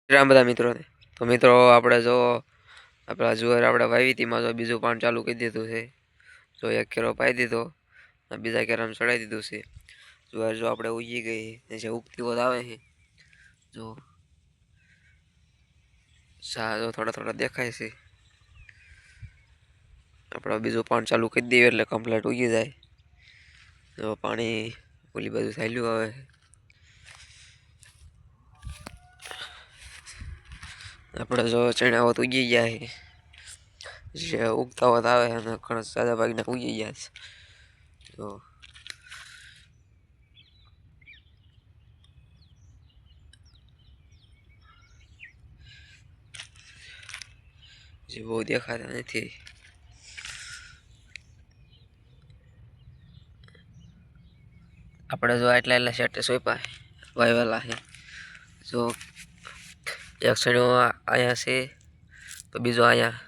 રામ બધા મિત્રોને તો મિત્રો આપણે જો આપણા જુવાર આપણે વાવી હતી જો બીજું પાણ ચાલુ કરી દીધું છે. જો એક કેરો પાઈ દીધો બીજા કેરામાં ચડાવી દીધું છે. જુવાર જો આપણે ઉગી ગઈ જે ઉગતી હોત આવે છે જો જો થોડા થોડા દેખાય છે. આપણે બીજું પાણ ચાલુ કરી દઈએ એટલે કમ્પ્લીટ ઉગી જાય. જો પાણી ઓલી બાજુ ચાલ્યું આવે. આપણે જો ચણા હોત ઉગી ગયા છે. જે ઉગતા હોત આવે અને ઘણા સાદા ભાગના ઉગી ગયા છે. જો જે બહુ દેખાતા નથી. આપણે જો એટલા શેટે સોંપ્યા વાવેલા છે. જો એક સણો અહીંયા છે તો બીજો અહીંયા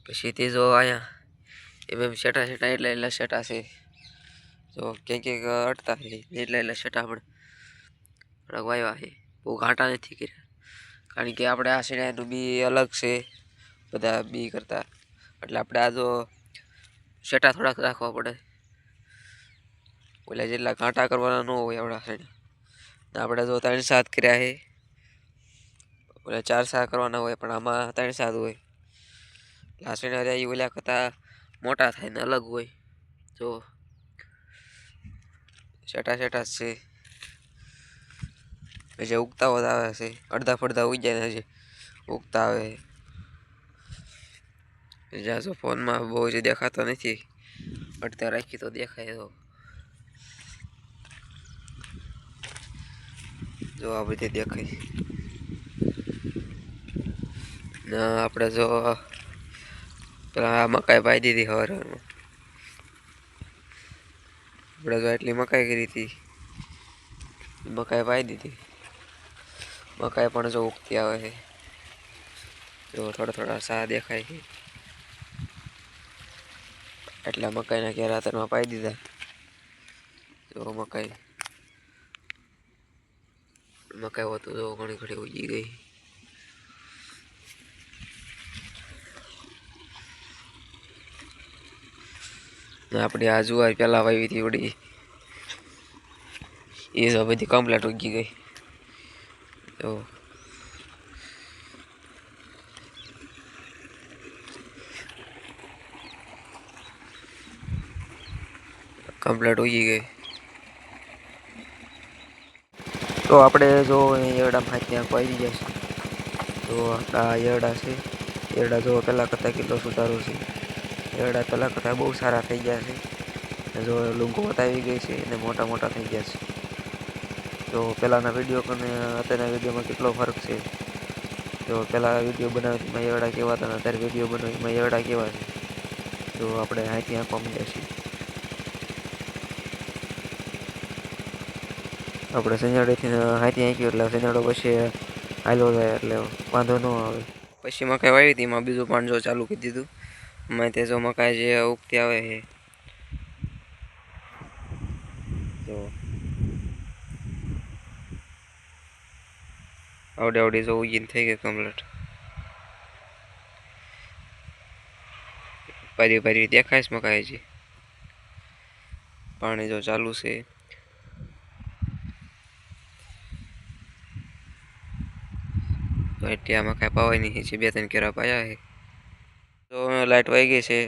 પછી ત્રીજો અહીંયા એમ શેટા શેટા એટલા શેટા છે. જો ક્યાંક અટતા છે એટલા શેટા આપણે વાવ્યા છે. બહુ ઘાટા નથી કર્યા કારણ કે આપણે આ શેણાનું બી અલગ છે બધા બી કરતા. એટલે આપણે આ જો શેટા થોડાક રાખવા પડે. ઓલા જેટલા ઘાટા કરવાના ન હોય આપણા શેણા. આપણે જો 3-7 કર્યા છે. ઓલા 4-7 કરવાના હોય પણ આમાં 3-7 હોય. લાસેણા રહ્યા ઓલા કરતા મોટા થાય ને અલગ હોય. જો શેટા શેટા છે. જે ઉગતા હોત આવે છે અડધા ફડધા ઉગી જાય ને જે ઉગતા આવે. જ્યાં જો ફોનમાં બહુ જ દેખાતો નથી અડધા રાખી તો દેખાય. જો આ બધી દેખાય ને આપણે જો પેલા મકાઈ પાઈ દીધી હવારમાં. આપણે જો એટલી મકાઈ કરી હતી મકાઈ પાઈ દીધી. મકાઈ પણ જો ઉગતી આવે છે. જો થોડા થોડા સા દેખાય છે. એટલા મકાઈના ઘેર હાથરમાં પાઈ દીધા. જો મકાઈ હોતું જો ઘણી ઘણી ઉગી ગઈ. આપણી આ જુવાર પેલા વાવી હતી ઉડી એ તો બધી કમ્પ્લીટ ઉગી ગઈ. તો કમ્પ્લીટ ઉગી ગઈ. તો આપણે જો એરડામાં ત્યાં પાઈ ગયા છે. તો આપણા એરડા છે. એરડા જો પહેલાં કરતાં કેટલો સુધારો છે. એરડા પહેલાં કરતાં બહુ સારા થઈ ગયા છે. જો લૂંગો આવી ગઈ છે અને મોટા મોટા થઈ ગયા છે. તો પહેલાંના વિડીયો અને અત્યારના વિડીયોમાં કેટલો ફરક છે. તો પહેલાં વિડીયો બનાવવામાં એરડા કેવા હતા અત્યારે વિડીયો બનાવવામાં એરડા કેવા છે. તો આપણે અહીંથી આંખવા માંડ્યા છીએ. આપણે સૈયાળીથી હાથી આંક્યું એટલે સૈયાળો પછી હાલો જાય એટલે વાંધો ન આવે. પછી મકાઈ વાવી હતી એમાં બીજું પાણ જો ચાલુ કરી દીધું. એમાં તે જો મકાઈ જે ઉગતી આવે છે. જો આવડી જો ઉગીને થઈ ગઈ કમ્પ્લીટ. પારી પારી દેખાય છે મકાઈ હજી. પાણી જો ચાલુ છે. ત્યાં મકાઈ પાવાની છે 2-3 કેરા પાયા છે. તો લાઇટ વહી ગઈ છે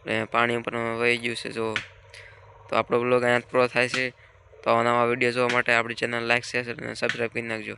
ને પાણી પણ વહી ગયું છે. જો તો આપણો બ્લોગ અહીંયા પૂરો થાય છે. તો નવા વિડીયો જોવા માટે આપણી ચેનલ લાઈક શેર અને સબસ્ક્રાઈબ કરી નાખજો.